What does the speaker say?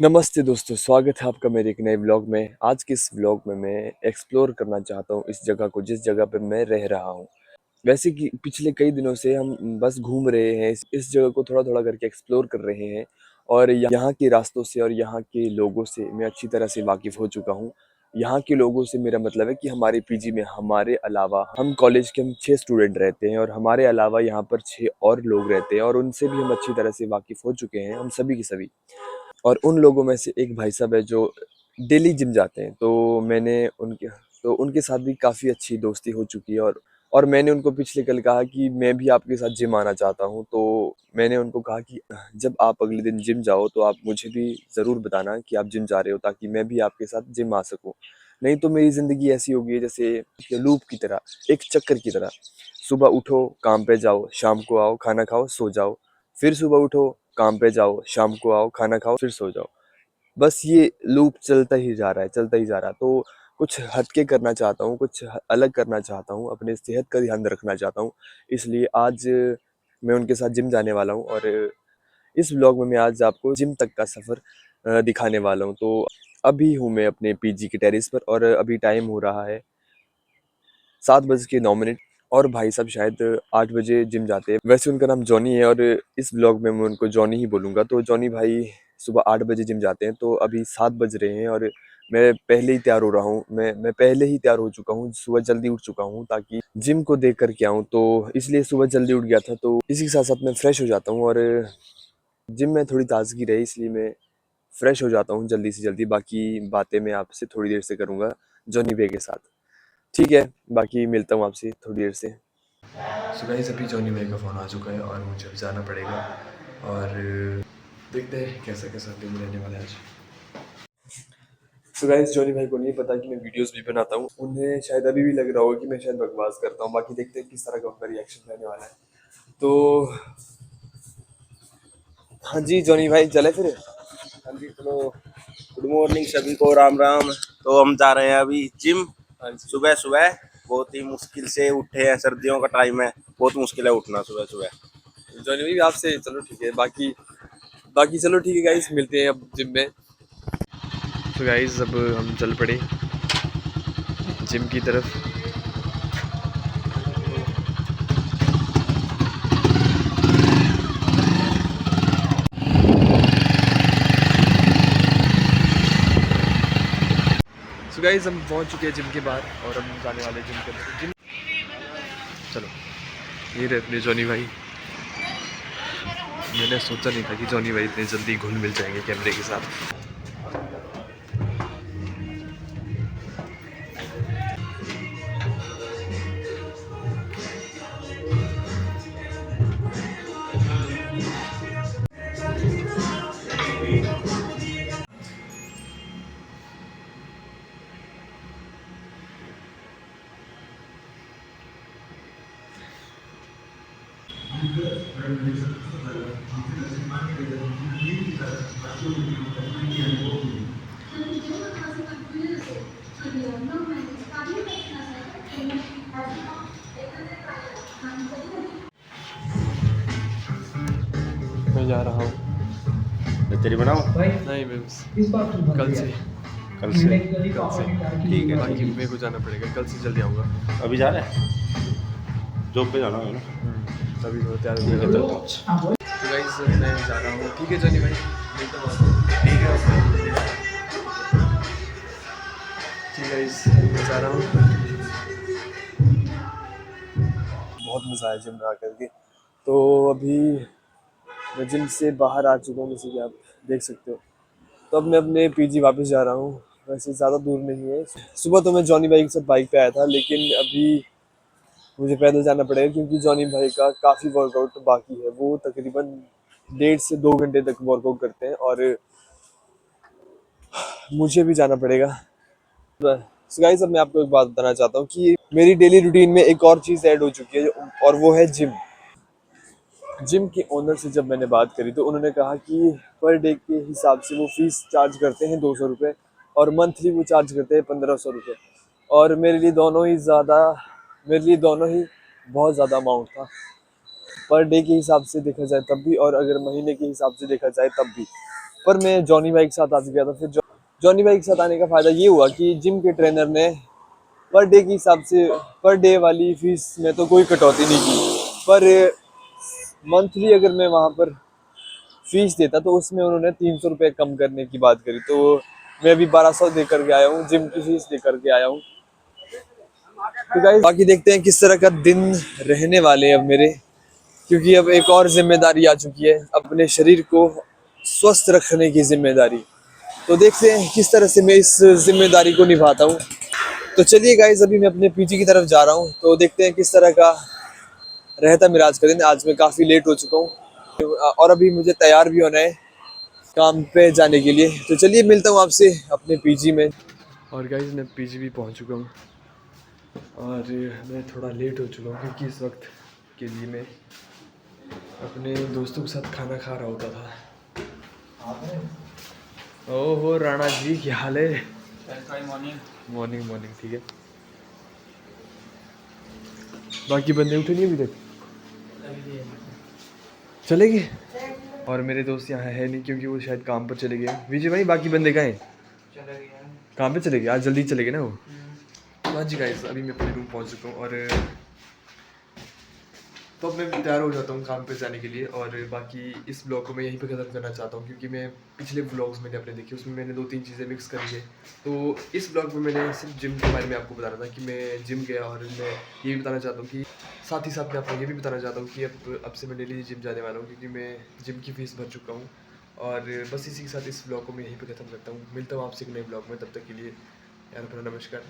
नमस्ते दोस्तों, स्वागत है आपका मेरे एक नए व्लॉग में। आज के इस व्लॉग में मैं एक्सप्लोर करना चाहता हूँ इस जगह को, जिस जगह पे मैं रह रहा हूँ। वैसे कि पिछले कई दिनों से हम बस घूम रहे हैं, इस जगह को थोड़ा-थोड़ा करके एक्सप्लोर कर रहे हैं और यहाँ के रास्तों से और यहाँ के लोगों से मैं अच्छी तरह से वाकिफ़ हो चुका हूँ। यहाँ के लोगों से मेरा मतलब है कि हमारे पीजी में हमारे अलावा हम कॉलेज के 6 स्टूडेंट रहते हैं और हमारे अलावा यहाँ पर 6 और लोग रहते हैं और उनसे भी हम अच्छी तरह से वाकिफ़ हो चुके हैं, हम सभी के सभी। और उन लोगों में से एक भाई साहब है जो डेली जिम जाते हैं, तो उनके साथ भी काफ़ी अच्छी दोस्ती हो चुकी है और मैंने उनको पिछले कल कहा कि मैं भी आपके साथ जिम आना चाहता हूँ। तो मैंने उनको कहा कि जब आप अगले दिन जिम जाओ तो आप मुझे भी ज़रूर बताना कि आप जिम जा रहे हो, ताकि मैं भी आपके साथ जिम आ सकूँ। नहीं तो मेरी ज़िंदगी ऐसी हो गई है जैसे लूप की तरह, एक चक्कर की तरह। सुबह उठो, काम पे जाओ, शाम को आओ, खाना खाओ, सो जाओ। फिर सुबह उठो, काम पे जाओ, शाम को आओ, खाना खाओ, फिर सो जाओ। बस ये लूप चलता ही जा रहा है, चलता ही जा रहा है। तो कुछ हटके करना चाहता हूँ, कुछ अलग करना चाहता हूँ, अपने सेहत का ध्यान रखना चाहता हूँ। इसलिए आज मैं उनके साथ जिम जाने वाला हूँ और इस व्लॉग में मैं आज आपको जिम तक का सफ़र दिखाने वाला हूँ। तो अभी हूँ मैं अपने पीजी के टेरेस पर और अभी टाइम हो रहा है 7:09 और भाई साहब शायद 8 बजे जिम जाते हैं। वैसे उनका नाम जॉनी है और इस व्लॉग में मैं उनको जॉनी ही बोलूँगा। तो जॉनी भाई सुबह 8 बजे जिम जाते हैं, तो अभी 7 बज रहे हैं और मैं पहले ही तैयार हो रहा हूँ। मैं पहले ही तैयार हो चुका हूँ, सुबह जल्दी उठ चुका हूँ ताकि जिम को देख कर के आऊँ। तो इसलिए सुबह जल्दी उठ गया था, तो इसी के साथ-साथ मैं फ्रेश हो जाता हूँ और जिम में थोड़ी ताज़गी रहे, इसलिए मैं फ्रेश हो जाता हूँ जल्दी से जल्दी। बाकी बातें मैं आपसे थोड़ी देर से करूँगा जॉनी भैया के साथ। ठीक है, बाकी मिलता हूँ आपसे थोड़ी देर से। सो गाइस, अभी जॉनी भाई का फ़ोन आ चुका है और मुझे अब जाना पड़ेगा और देखते हैं कैसा दिन रहने वाला है आज। सो गाइस, जॉनी भाई को नहीं पता कि मैं वीडियोस भी बनाता हूँ। उन्हें शायद अभी भी लग रहा होगा कि मैं शायद बकवास करता हूँ। बाकी देखते हैं किस तरह का उनका रिएक्शन रहने वाला है। तो हाँ जी, जॉनी भाई चले फिर। हाँ जी, चलो। गुड मॉर्निंग सभी को, राम राम। तो हम जा रहे हैं अभी जिम। हाँ जी सुबह सुबह बहुत ही मुश्किल से उठे हैं, सर्दियों का टाइम है, बहुत मुश्किल है उठना सुबह सुबह। जॉनी भाई आपसे चलो ठीक है, बाकी बाकी चलो ठीक है गाइस, मिलते हैं अब जिम में। तो गाइस अब हम चल पड़े जिम की तरफ। सो गाइस, हम पहुंच चुके हैं जिम के बाहर और हम जाने वाले जिम के अंदर। जिम चलो, ये रहे अपने जॉनी भाई। मैंने सोचा नहीं था कि जॉनी भाई इतने जल्दी घुल मिल जाएंगे कैमरे के साथ। मैं जा रहा हूँ। तेरी बनाओ नहीं, मैं कल से कल से। कल से ठीक है, बाकी ठीक मेरे को जाना पड़ेगा, कल से जल्दी आऊँगा। है। अभी जा रहे हैं, जॉब पे जाना है ना। तभी तो तैयार ठीक है, हो। चलता हूँ। तो गाइस मैं जा रहा हूँ। ठीक है जॉनी भाई, मिलता हूँ आपको। ठीक है गाइस, मैं जा रहा हूँ। बहुत मज़ा आया जिम में आकर के। तो अभी मैं जिम से बाहर आ चुका हूँ, जैसे कि आप देख सकते हो। तो अब मैं अपने पीजी वापस जा रहा हूँ। वैसे ज़्यादा दूर नहीं है। सुबह तो मैं जॉनी भाई के साथ बाइक पे आया था, लेकिन अभी मुझे पैदल जाना पड़ेगा क्योंकि जॉनी भाई का काफ़ी वर्कआउट बाकी है। वो तकरीबन 1.5 से 2 घंटे तक वर्कआउट करते हैं और मुझे भी जाना पड़ेगा। सो गाइस, अब मैं आपको एक बात बताना चाहता हूँ कि मेरी डेली रूटीन में एक और चीज़ ऐड हो चुकी है और वो है जिम। जिम के ओनर से जब मैंने बात करी तो उन्होंने कहा कि पर डे के हिसाब से वो फीस चार्ज करते हैं 200 रुपये और मंथली वो चार्ज करते हैं 1500 रुपये। और मेरे लिए दोनों ही बहुत ज़्यादा अमाउंट था, पर डे के हिसाब से देखा जाए तब भी और अगर महीने के हिसाब से देखा जाए तब भी। पर मैं जॉनी भाई के साथ आज गया था। फिर जॉनी भाई के साथ आने का फ़ायदा ये हुआ कि जिम के ट्रेनर ने पर डे के हिसाब से, पर डे वाली फीस में तो कोई कटौती नहीं की, पर मंथली अगर मैं वहाँ पर फीस देता तो उसमें उन्होंने 300 रुपये कम करने की बात करी। तो मैं अभी 1200 दे करके आया हूँ, जिम की फीस दे करके आया हूँ। तो गाइस बाकी देखते हैं किस तरह का दिन रहने वाले हैं अब मेरे, क्योंकि अब एक और जिम्मेदारी आ चुकी है, अपने शरीर को स्वस्थ रखने की जिम्मेदारी। तो देखते हैं किस तरह से मैं इस जिम्मेदारी को निभाता हूँ। तो चलिए गाइस अभी मैं अपने पीजी की तरफ जा रहा हूँ, तो देखते हैं किस तरह का रहता मेरा आज का दिन। आज मैं काफ़ी लेट हो चुका हूँ और अभी मुझे तैयार भी होना है काम पे जाने के लिए। तो चलिए मिलता हूँ आपसे अपने पीजी में। और गाइस मैं पीजी भी पहुँच चुका हूँ और मैं थोड़ा लेट हो चुका हूँ, क्योंकि इस वक्त के लिए मैं अपने दोस्तों के साथ खाना खा रहा होता था। ओहो राणा जी क्या हाल है? मॉर्निंग मॉर्निंग मॉर्निंग, ठीक है। बाकी बंदे उठे नहीं अभी तक? चले गए? और मेरे दोस्त यहाँ है नहीं, क्योंकि वो शायद काम पर चले गए। विजय भाई बाकी बंदे कहाँ हैं? काम पे चले गए, आज जल्दी चले गए ना वो। हाँ जी गाइस अभी मैं अपने रूम पहुँच चुका हूँ और तो अब मैं तैयार हो जाता हूँ काम पे जाने के लिए। और बाकी इस ब्लॉग को मैं यहीं पे ख़त्म करना चाहता हूँ, क्योंकि मैं पिछले ब्लॉग्स मैंने अपने देखे, उसमें मैंने 2-3 चीज़ें मिक्स करी है। तो इस ब्लॉग में मैंने सिर्फ जिम के बारे में आपको बता रहा था कि मैं जिम गया, और मैं ये भी बताना चाहता हूँ कि साथ ही साथ मैं आपको ये भी बताना चाहता हूँ कि अब से मैं डेली जिम जाने वाला हूँ, क्योंकि मैं जिम की फ़ीस भर चुका हूँ। और बस इसी के साथ इस ब्लॉग को मैं यहीं पर ख़त्म करता हूँ। मिलता हूँ आपसे एक नए ब्लॉग में, तब तक के लिए यार अपना नमस्कार।